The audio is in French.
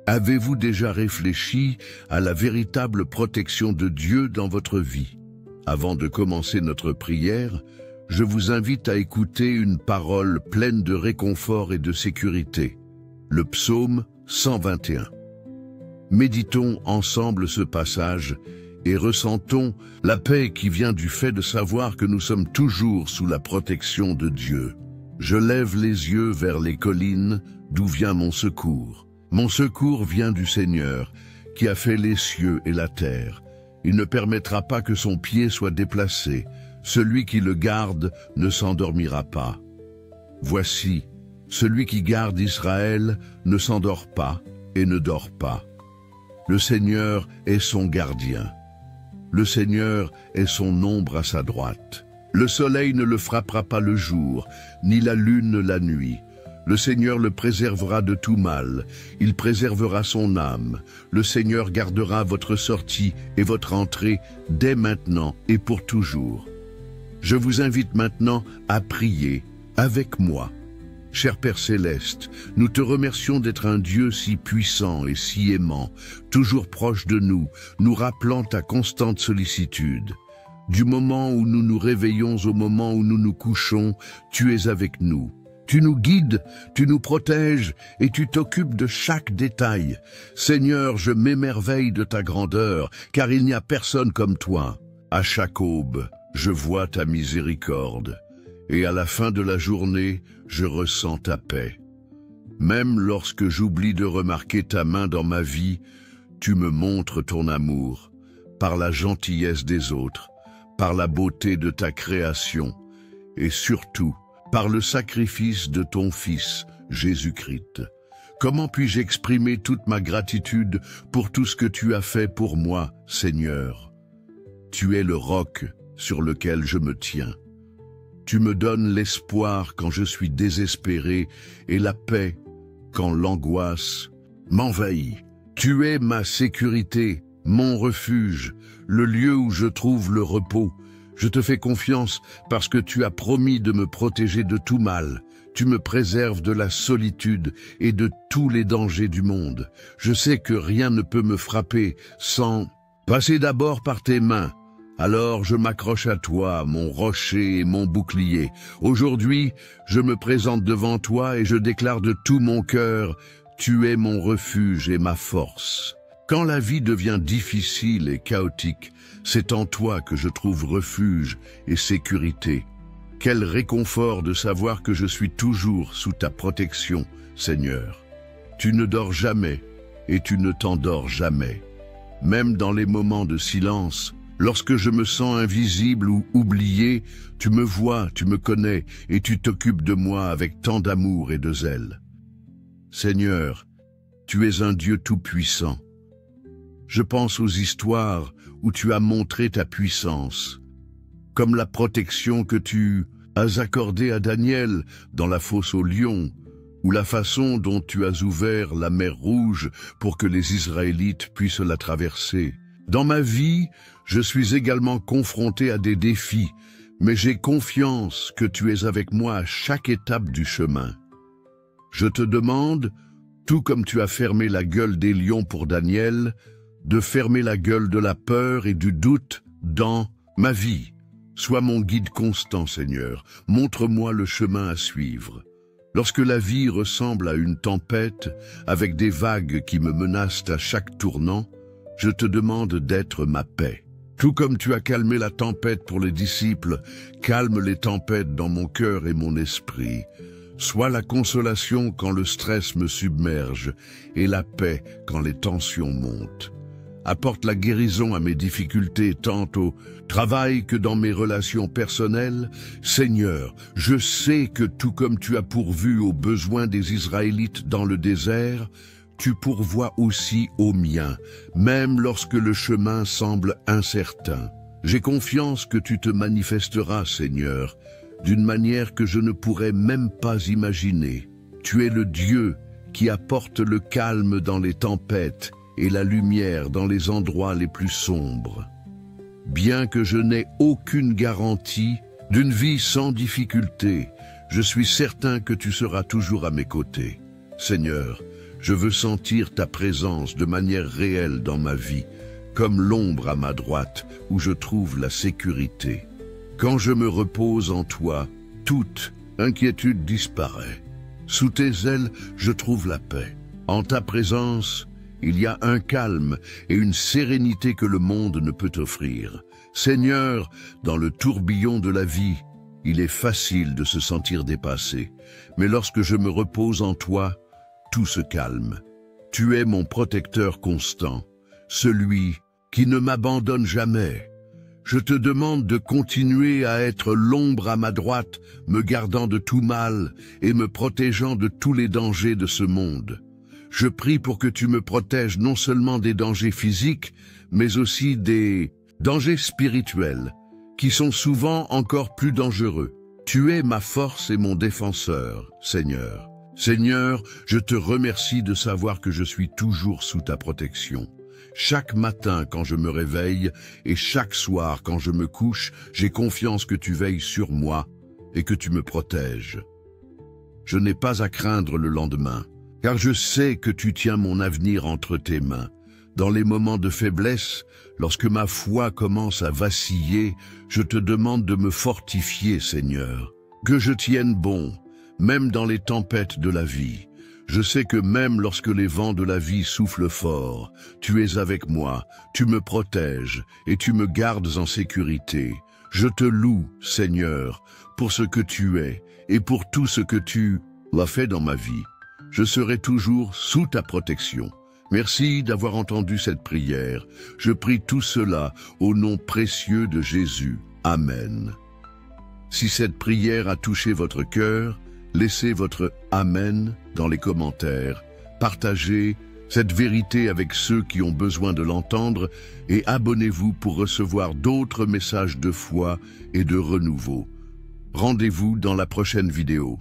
Avez-vous déjà réfléchi à la véritable protection de Dieu dans votre vie? Avant de commencer notre prière, je vous invite à écouter une parole pleine de réconfort et de sécurité. Le psaume 121. Méditons ensemble ce passage et ressentons la paix qui vient du fait de savoir que nous sommes toujours sous la protection de Dieu. Je lève les yeux vers les collines, d'où vient mon secours. Mon secours vient du Seigneur, qui a fait les cieux et la terre. Il ne permettra pas que son pied soit déplacé. Celui qui le garde ne s'endormira pas. Voici, celui qui garde Israël ne s'endort pas et ne dort pas. Le Seigneur est son gardien. Le Seigneur est son ombre à sa droite. Le soleil ne le frappera pas le jour, ni la lune la nuit. Le Seigneur le préservera de tout mal. Il préservera son âme. Le Seigneur gardera votre sortie et votre entrée dès maintenant et pour toujours. Je vous invite maintenant à prier avec moi. Cher Père Céleste, nous te remercions d'être un Dieu si puissant et si aimant, toujours proche de nous, nous rappelant ta constante sollicitude. Du moment où nous nous réveillons au moment où nous nous couchons, tu es avec nous. Tu nous guides, tu nous protèges et tu t'occupes de chaque détail. Seigneur, je m'émerveille de ta grandeur, car il n'y a personne comme toi. À chaque aube, je vois ta miséricorde, et à la fin de la journée, je ressens ta paix. Même lorsque j'oublie de remarquer ta main dans ma vie, tu me montres ton amour, par la gentillesse des autres, par la beauté de ta création, et surtout, par le sacrifice de ton Fils, Jésus-Christ. Comment puis-je exprimer toute ma gratitude pour tout ce que tu as fait pour moi, Seigneur? Tu es le roc sur lequel je me tiens. Tu me donnes l'espoir quand je suis désespéré et la paix quand l'angoisse m'envahit. Tu es ma sécurité, mon refuge, le lieu où je trouve le repos. Je te fais confiance parce que tu as promis de me protéger de tout mal. Tu me préserves de la solitude et de tous les dangers du monde. Je sais que rien ne peut me frapper sans passer d'abord par tes mains. Alors je m'accroche à toi, mon rocher et mon bouclier. Aujourd'hui, je me présente devant toi et je déclare de tout mon cœur, tu es mon refuge et ma force. Quand la vie devient difficile et chaotique, c'est en toi que je trouve refuge et sécurité. Quel réconfort de savoir que je suis toujours sous ta protection, Seigneur. Tu ne dors jamais et tu ne t'endors jamais. Même dans les moments de silence, lorsque je me sens invisible ou oublié, tu me vois, tu me connais et tu t'occupes de moi avec tant d'amour et de zèle. Seigneur, tu es un Dieu tout-puissant. Je pense aux histoires où tu as montré ta puissance, comme la protection que tu as accordée à Daniel dans la fosse aux lions, ou la façon dont tu as ouvert la mer Rouge pour que les Israélites puissent la traverser. Dans ma vie, je suis également confronté à des défis, mais j'ai confiance que tu es avec moi à chaque étape du chemin. Je te demande, tout comme tu as fermé la gueule des lions pour Daniel, de fermer la gueule de la peur et du doute dans ma vie. Sois mon guide constant, Seigneur. Montre-moi le chemin à suivre. Lorsque la vie ressemble à une tempête, avec des vagues qui me menacent à chaque tournant, je te demande d'être ma paix. Tout comme tu as calmé la tempête pour les disciples, calme les tempêtes dans mon cœur et mon esprit. Sois la consolation quand le stress me submerge et la paix quand les tensions montent. Apporte la guérison à mes difficultés tant au travail que dans mes relations personnelles. Seigneur, je sais que tout comme tu as pourvu aux besoins des Israélites dans le désert, tu pourvois aussi aux miens, même lorsque le chemin semble incertain. J'ai confiance que tu te manifesteras, Seigneur, d'une manière que je ne pourrais même pas imaginer. Tu es le Dieu qui apporte le calme dans les tempêtes et la lumière dans les endroits les plus sombres. Bien que je n'ai aucune garantie d'une vie sans difficulté, je suis certain que tu seras toujours à mes côtés. Seigneur, Je veux sentir ta présence de manière réelle dans ma vie, comme l'ombre à ma droite où je trouve la sécurité. Quand je me repose en toi, toute inquiétude disparaît. Sous tes ailes, je trouve la paix. En ta présence, il y a un calme et une sérénité que le monde ne peut offrir. Seigneur, dans le tourbillon de la vie, il est facile de se sentir dépassé. Mais lorsque je me repose en toi, tout se calme. Tu es mon protecteur constant, celui qui ne m'abandonne jamais. Je te demande de continuer à être l'ombre à ma droite, me gardant de tout mal et me protégeant de tous les dangers de ce monde. Je prie pour que tu me protèges non seulement des dangers physiques, mais aussi des dangers spirituels, qui sont souvent encore plus dangereux. Tu es ma force et mon défenseur, Seigneur. Seigneur, je te remercie de savoir que je suis toujours sous ta protection. Chaque matin quand je me réveille et chaque soir quand je me couche, j'ai confiance que tu veilles sur moi et que tu me protèges. Je n'ai pas à craindre le lendemain, car je sais que tu tiens mon avenir entre tes mains. Dans les moments de faiblesse, lorsque ma foi commence à vaciller, je te demande de me fortifier, Seigneur. Que je tienne bon, même dans les tempêtes de la vie. Je sais que même lorsque les vents de la vie soufflent fort, tu es avec moi, tu me protèges et tu me gardes en sécurité. Je te loue, Seigneur, pour ce que tu es et pour tout ce que tu as fait dans ma vie. Je serai toujours sous ta protection. Merci d'avoir entendu cette prière. Je prie tout cela au nom précieux de Jésus. Amen. Si cette prière a touché votre cœur, laissez votre « Amen » dans les commentaires. Partagez cette vérité avec ceux qui ont besoin de l'entendre et abonnez-vous pour recevoir d'autres messages de foi et de renouveau. Rendez-vous dans la prochaine vidéo.